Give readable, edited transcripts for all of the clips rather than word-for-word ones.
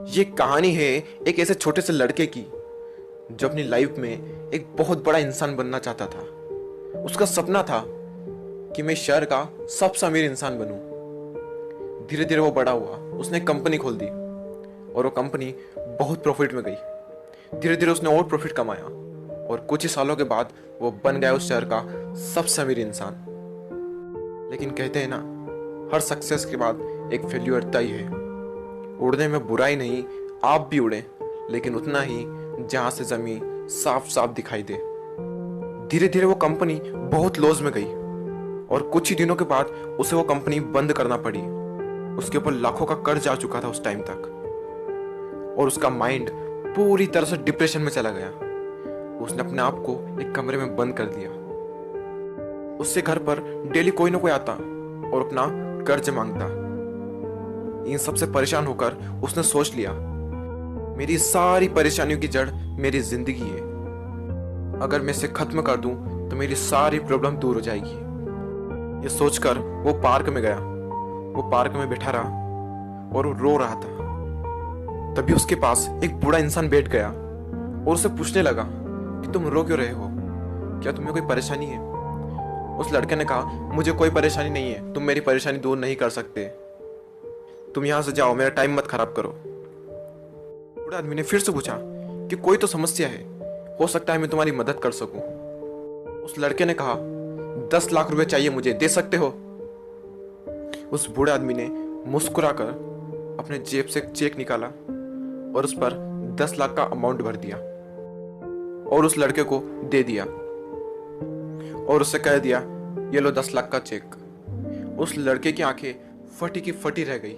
ये कहानी है एक ऐसे छोटे से लड़के की जो अपनी लाइफ में एक बहुत बड़ा इंसान बनना चाहता था। उसका सपना था कि मैं शहर का सबसे अमीर इंसान बनूं। धीरे धीरे वो बड़ा हुआ, उसने एक कंपनी खोल दी और वो कंपनी बहुत प्रॉफिट में गई। धीरे धीरे उसने और प्रॉफिट कमाया और कुछ ही सालों के बाद वो बन गया उस शहर का सबसे अमीर इंसान। लेकिन कहते हैं ना, हर सक्सेस के बाद एक फेल्यूर तय है। उड़ने में बुराई नहीं, आप भी उड़े, लेकिन उतना ही जहां से जमीन साफ साफ दिखाई दे। धीरे धीरे वो कंपनी बहुत लॉस में गई और कुछ ही दिनों के बाद उसे वो कंपनी बंद करना पड़ी। उसके ऊपर लाखों का कर्ज आ चुका था उस टाइम तक और उसका माइंड पूरी तरह से डिप्रेशन में चला गया। उसने अपने आप को एक कमरे में बंद कर दिया। उससे घर पर डेली कोई ना कोई आता और अपना कर्ज मांगता। इन सबसे परेशान होकर उसने सोच लिया, मेरी सारी परेशानियों की जड़ मेरी जिंदगी है। अगर मैं इसे खत्म कर दूं तो मेरी सारी प्रॉब्लम दूर हो जाएगी। ये सोचकर वो पार्क में गया। वो पार्क में बैठा रहा और वो रो रहा था। तभी उसके पास एक बूढ़ा इंसान बैठ गया और उसे पूछने लगा कि तुम रो क्यों रहे हो, क्या तुम्हें कोई परेशानी है? उस लड़के ने कहा, मुझे कोई परेशानी नहीं है, तुम मेरी परेशानी दूर नहीं कर सकते, तुम यहां से जाओ, मेरा टाइम मत खराब करो। बूढ़े आदमी ने फिर से पूछा कि कोई तो समस्या है, हो सकता है मैं तुम्हारी मदद कर सकूं। उस लड़के ने कहा, 10 लाख रुपए चाहिए मुझे, दे सकते हो? उस बूढ़े आदमी ने मुस्कुराकर अपने जेब से एक चेक निकाला और उस पर 10 लाख का अमाउंट भर दिया और उस लड़के को दे दिया और उससे कह दिया, ये लो 10 लाख का चेक। उस लड़के की आंखें फटी की फटी रह गई।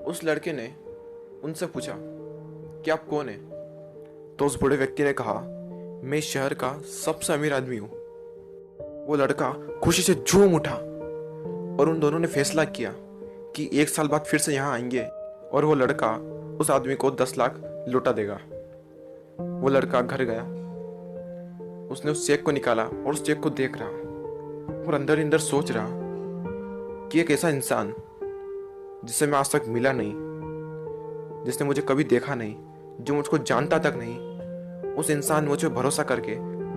उस लड़के ने उनसे पूछा कि आप कौन है? तो उस बूढ़े व्यक्ति ने कहा, मैं शहर का सबसे अमीर आदमी हूं। वो लड़का खुशी से झूम उठा और उन दोनों ने फैसला किया कि 1 साल बाद फिर से यहां आएंगे और वो लड़का उस आदमी को 10 लाख लौटा देगा। वो लड़का घर गया, उसने उस चेक को निकाला और उस चेक को देख रहा और अंदर अंदर सोच रहा कि एक ऐसा इंसान जिसे मैं आज तक मिला नहीं, जिसने मुझे कभी देखा नहीं, जो मुझको जानता तक नहीं, उस इंसान ने मुझे भरोसा करके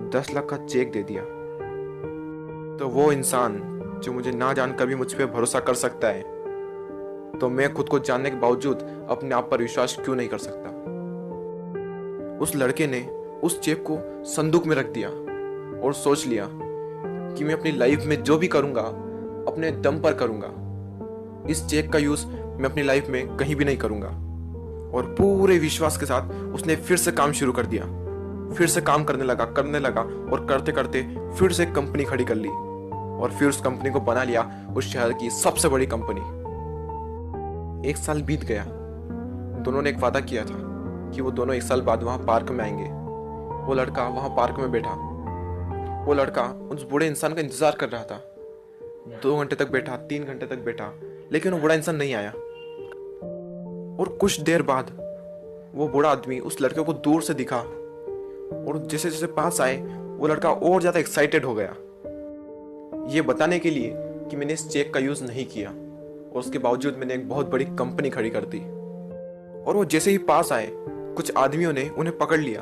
10 लाख का चेक दे दिया। तो वो इंसान जो मुझे ना जानकर भी मुझ पर भरोसा कर सकता है, तो मैं खुद को जानने के बावजूद अपने आप पर विश्वास क्यों नहीं कर सकता? उस लड़के ने उस चेक को संदूक में रख दिया और सोच लिया कि मैं अपनी लाइफ में जो भी करूंगा अपने दम पर करूंगा। इस चेक का यूज मैं अपनी लाइफ में कहीं भी नहीं करूंगा। और पूरे विश्वास के साथ उसने फिर से काम शुरू कर दिया। फिर से काम करने लगा और करते करते फिर से एक कंपनी खड़ी कर ली और फिर उस कंपनी को बना लिया उस शहर की सबसे बड़ी कंपनी। 1 साल बीत गया। दोनों ने एक वादा किया था कि वो दोनों 1 साल बाद वहां पार्क में आएंगे। वो लड़का वहां पार्क में बैठा। वो लड़का उस बूढ़े इंसान का इंतजार कर रहा था। 2 घंटे तक बैठा, 3 घंटे तक बैठा, लेकिन वो बूढ़ा इंसान नहीं आया। और कुछ देर बाद वो बूढ़ा आदमी उस लड़के को दूर से दिखा और जैसे जैसे पास आए वो लड़का और ज्यादा एक्साइटेड हो गया, ये बताने के लिए कि मैंने इस चेक का यूज नहीं किया और उसके बावजूद मैंने एक बहुत बड़ी कंपनी खड़ी कर दी। और वो जैसे ही पास आए, कुछ आदमियों ने उन्हें पकड़ लिया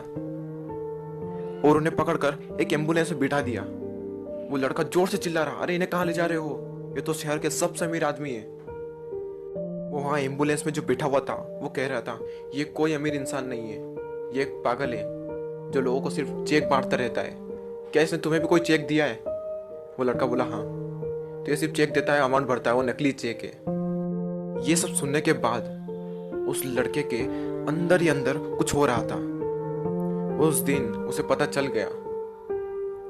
और उन्हें पकड़कर एक एम्बुलेंस में बिठा दिया। वो लड़का जोर से चिल्ला रहा, अरे इन्हें कहाँ ले जा रहे हो, ये तो शहर के सबसे अमीर आदमी है। वो वहां एम्बुलेंस में जो बैठा हुआ था वो कह रहा था, ये कोई अमीर इंसान नहीं है, ये एक पागल है जो लोगों को सिर्फ चेक बांटता रहता है। क्या इसने तुम्हें भी कोई चेक दिया है? वो लड़का बोला, हाँ। तो ये सिर्फ चेक देता है, अमाउंट भरता है, वो नकली चेक है। ये सब सुनने के बाद उस लड़के के अंदर ही अंदर कुछ हो रहा था। उस दिन उसे पता चल गया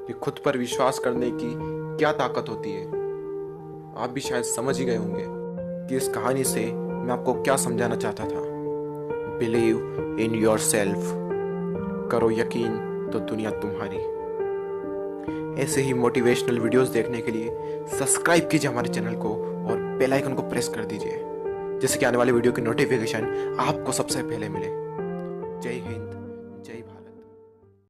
कि खुद पर विश्वास करने की क्या ताकत होती है। आप भी शायद समझ ही गए होंगे कि इस कहानी से मैं आपको क्या समझाना चाहता था। बिलीव इन योर सेल्फ, करो यकीन तो दुनिया तुम्हारी। ऐसे ही मोटिवेशनल वीडियोस देखने के लिए सब्सक्राइब कीजिए हमारे चैनल को और बेल आइकन को प्रेस कर दीजिए, जिससे कि आने वाले वीडियो की नोटिफिकेशन आपको सबसे पहले मिले। जय हिंद, जय भारत।